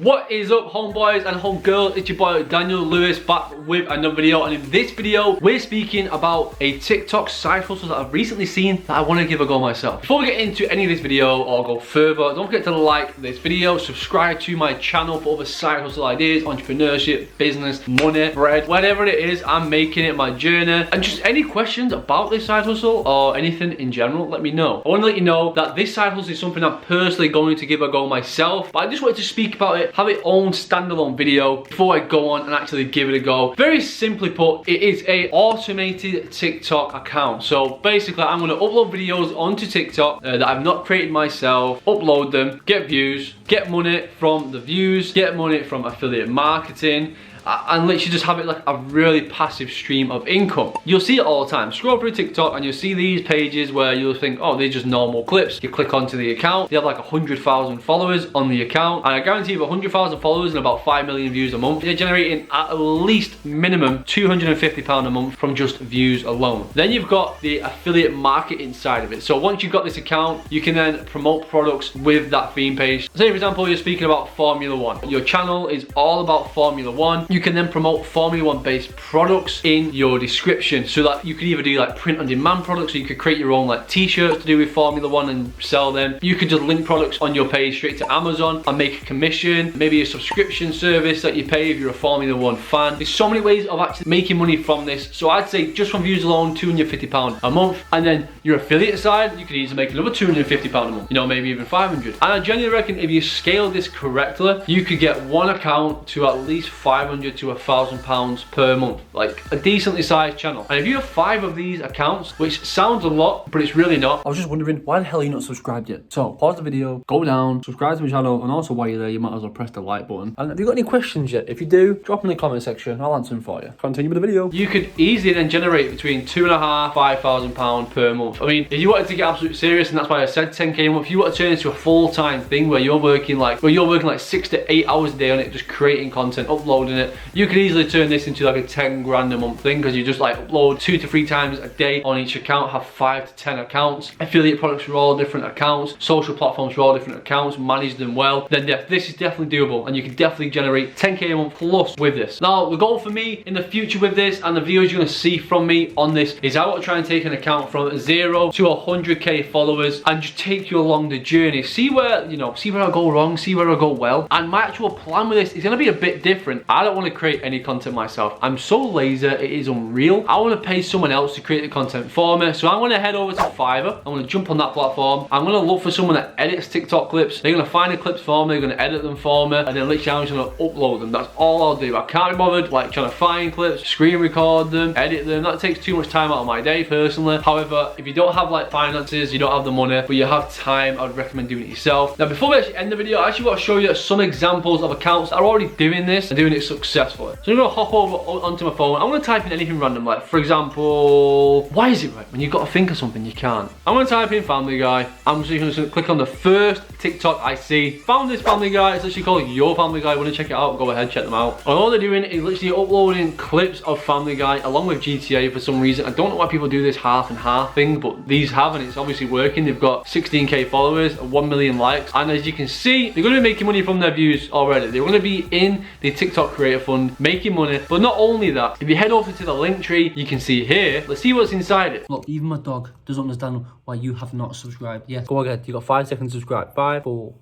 What is up, homeboys and homegirls? It's your boy Daniel Lewis back with another video, and in this video we're speaking about a TikTok side hustle that I've recently seen that I want to give a go myself. Before we get into any of this video or go further, don't forget to like this video, subscribe to my channel for other side hustle ideas, entrepreneurship, business, money, bread, whatever it is, I'm making it my journey. And just any questions about this side hustle or anything in general, let me know. I want to let you know that this side hustle is something I'm personally going to give a go myself, but I just wanted to speak about it, have its own standalone video before I go on and actually give it a go. Very simply put, it is a automated TikTok account. So basically I'm going to upload videos onto TikTok that I've not created myself, upload them, get views, get money from the views, get money from affiliate marketing, and literally just have it like a really passive stream of income. You'll see it all the time. Scroll through TikTok and you'll see these pages where you'll think, oh, they're just normal clips. You click onto the account, they have like 100,000 followers on the account, and I guarantee you 100,000 followers and about 5 million views a month, they're generating at least minimum £250 a month from just views alone. Then you've got the affiliate marketing side of it. So once you've got this account, you can then promote products with that theme page. Say for example, you're speaking about Formula One. Your channel is all about Formula One. You can then promote Formula One based products in your description, so that you could either do like print on demand products, so you could create your own like t-shirts to do with Formula One and sell them. You could just link products on your page straight to Amazon and make a commission, maybe a subscription service that you pay if you're a Formula One fan. There's so many ways of actually making money from this. So I'd say just from views alone, £250 a month, and then your affiliate side, you could easily make another £250 a month, you know, maybe even 500. And I genuinely reckon if you scale this correctly, you could get one account to at least 500 to £1,000 per month, like a decently sized channel. And if you have 5 of these accounts, which sounds a lot, but it's really not. I was just wondering, why the hell are you not subscribed yet? So pause the video, go down, subscribe to my channel, and also while you're there, you might as well press the like button. And have you got any questions yet? If you do, drop in the comment section, I'll answer them for you. Continue with the video. You could easily then generate between £2,500 £5,000 per month. I mean, if you wanted to get absolutely serious, and that's why I said 10k a month, if you want to turn it into a full-time thing where you're working like 6 to 8 hours a day on it, just creating content, uploading it, you could easily turn this into like a 10 grand a month thing, because you just like upload 2 to 3 times a day on each account, have 5 to 10 accounts, affiliate products for all different accounts, social platforms for all different accounts, manage them well. Then this is definitely doable, and you can definitely generate 10k a month plus with this. Now the goal for me in the future with this, and the videos you're going to see from me on this, is I want to try and take an account from 0 to 100k followers and just take you along the journey, see where, you know, see where I go wrong, see where I go well. And my actual plan with this is going to be a bit different. I don't want to create any content myself. I'm so lazy, it is unreal. I want to pay someone else to create the content for me. So I'm going to head over to Fiverr. I'm going to jump on that platform. I'm going to look for someone that edits TikTok clips. They're going to find the clips for me, they're going to edit them for me, and then literally I'm just going to upload them. That's all I'll do. I can't be bothered like trying to find clips, screen record them, edit them. That takes too much time out of my day personally. However, if you don't have like finances, you don't have the money, but you have time, I'd recommend doing it yourself. Now before we actually end the video, I actually want to show you some examples of accounts that are already doing this and doing it successfully. So I'm going to hop over onto my phone. I'm going to type in anything random, like for example, why is it right when you've got to think of something you can't? I'm going to type in Family Guy. I'm just going to click on the first TikTok I see. Found this Family Guy. It's actually called Your Family Guy. Want to check it out? Go ahead, check them out. And all they're doing is literally uploading clips of Family Guy along with GTA for some reason. I don't know why people do this half and half thing, but these have, and it's obviously working. They've got 16k followers, 1 million likes, and as you can see, they're going to be making money from their views already. They're going to be in the TikTok Creator Fund making money. But not only that, if you head over to the link tree, you can see here, let's see what's inside it. Look, even my dog doesn't understand why you have not subscribed yet. Go ahead, you got 5 seconds to subscribe. 5, 4,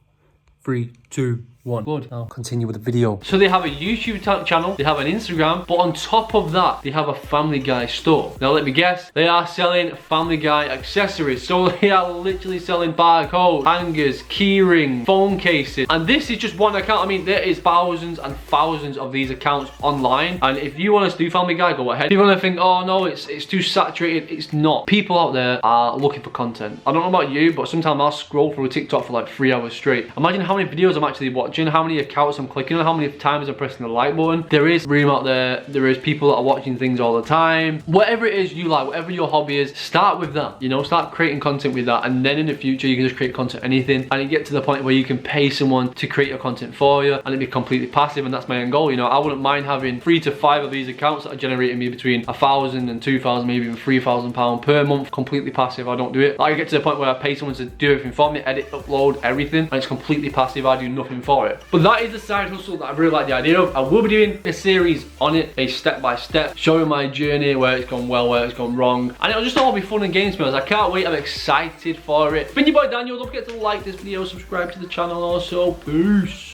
3, 2, 1. Good. Now continue with the video. So they have a YouTube channel, they have an Instagram, but on top of that, they have a Family Guy store. Now let me guess, they are selling Family Guy accessories. So they are literally selling barcodes, hangers, keyring, phone cases. And this is just one account. I mean, there is thousands and thousands of these accounts online. And if you want to do Family Guy, go ahead. If you want to think, oh no, it's too saturated, it's not. People out there are looking for content. I don't know about you, but sometimes I'll scroll through TikTok for like 3 hours straight. Imagine how many videos I'm actually watching, how many accounts I'm clicking on, how many times I'm pressing the like button. There is room out there. There is people that are watching things all the time. Whatever it is you like, whatever your hobby is, start with that. You know, start creating content with that, and then in the future you can just create content anything, and you get to the point where you can pay someone to create your content for you, and it'd be completely passive. And that's my end goal. You know, I wouldn't mind having 3 to 5 of these accounts that are generating me between £1,000 and £2,000, maybe even £3,000 per month, completely passive. I don't do it. Like, I get to the point where I pay someone to do everything for me, edit, upload, everything, and it's completely passive. I do you nothing for it. But that is the side hustle that I really like the idea of. I will be doing a series on it, a step-by-step, showing my journey, where it's gone well, where it's gone wrong. And it'll just all be fun and games for us. I can't wait, I'm excited for it. Been your boy Daniel, don't forget to like this video, subscribe to the channel also. Peace.